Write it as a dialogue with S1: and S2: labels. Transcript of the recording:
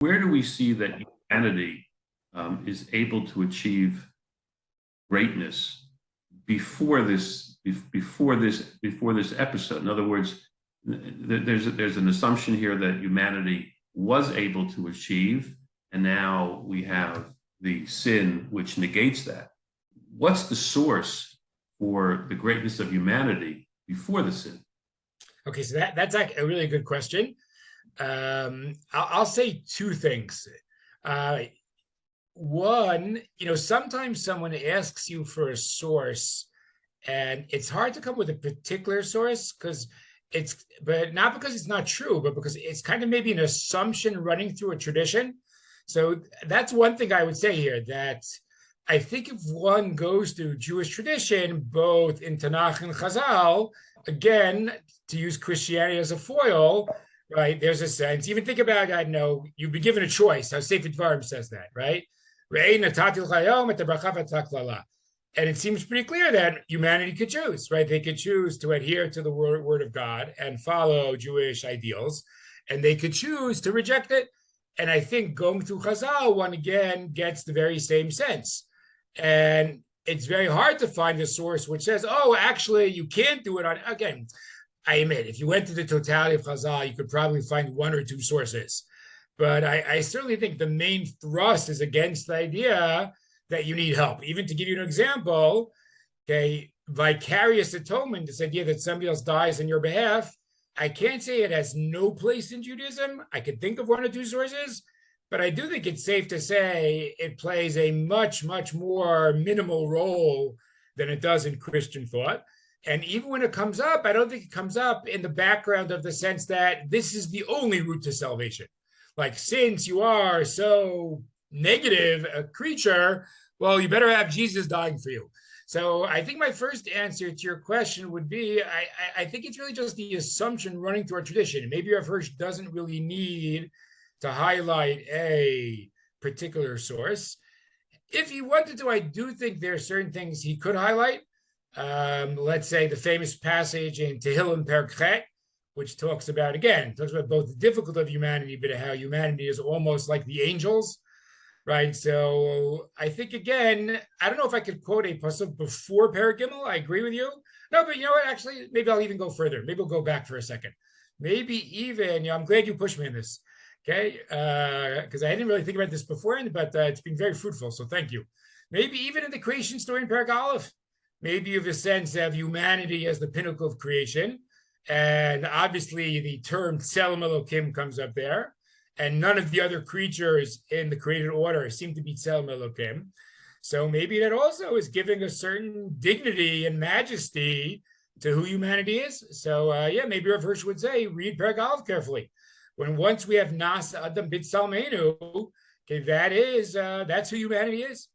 S1: where do we see that humanity is able to achieve greatness before this episode? In other words, there's an assumption here that humanity was able to achieve, and now we have the sin which negates that. What's the source for the greatness of humanity before the sin?
S2: Okay, so that's like a really good question. I'll say two things. One, sometimes someone asks you for a source, and it's hard to come with a particular source but not because it's not true, but because it's kind of maybe an assumption running through a tradition. So that's one thing I would say here, that I think if one goes through Jewish tradition, both in Tanakh and Chazal, again, to use Christianity as a foil, right? There's a sense, even think about, I know, you've been given a choice, how Sefer Dvarim says that, right? And it seems pretty clear that humanity could choose, right? They could choose to adhere to the word of God and follow Jewish ideals, and they could choose to reject it. And I think going through Chazal, one again gets the very same sense. And it's very hard to find a source which says, oh, actually, you can't do it on, again, I admit, if you went to the totality of Chazal, you could probably find one or two sources. But I certainly think the main thrust is against the idea that you need help. Even to give you an example, okay, vicarious atonement, this idea that somebody else dies on your behalf, I can't say it has no place in Judaism. I could think of one or two sources, but I do think it's safe to say it plays a much, much more minimal role than it does in Christian thought. And even when it comes up, I don't think it comes up in the background of the sense that this is the only route to salvation. Like, since you are so negative a creature, well, you better have Jesus dying for you. So I think my first answer to your question would be, I think it's really just the assumption running through our tradition. Maybe Rabbi Hirsch doesn't really need to highlight a particular source. If he wanted to, I do think there are certain things he could highlight. Let's say the famous passage in Tehillim Perek Chet, which talks about both the difficulty of humanity, but how humanity is almost like the angels, right? So I think, again, I don't know if I could quote a pasuk before Perek Gimel. I agree with you. No, but you know what? Actually, maybe I'll even go further. Maybe we'll go back for a second. Maybe even, I'm glad you pushed me in this, okay? Because I didn't really think about this beforehand, but it's been very fruitful, so thank you. Maybe even in the creation story in Perek Aleph, maybe you have a sense of humanity as the pinnacle of creation. And obviously the term Tselem Elokim comes up there. And none of the other creatures in the created order seem to be Tselem Elokim. So maybe that also is giving a certain dignity and majesty to who humanity is. So maybe Rav Hirsch would say, read Perek Aleph carefully. Once we have Nas Adam B'Tselmenu, okay, that's who humanity is.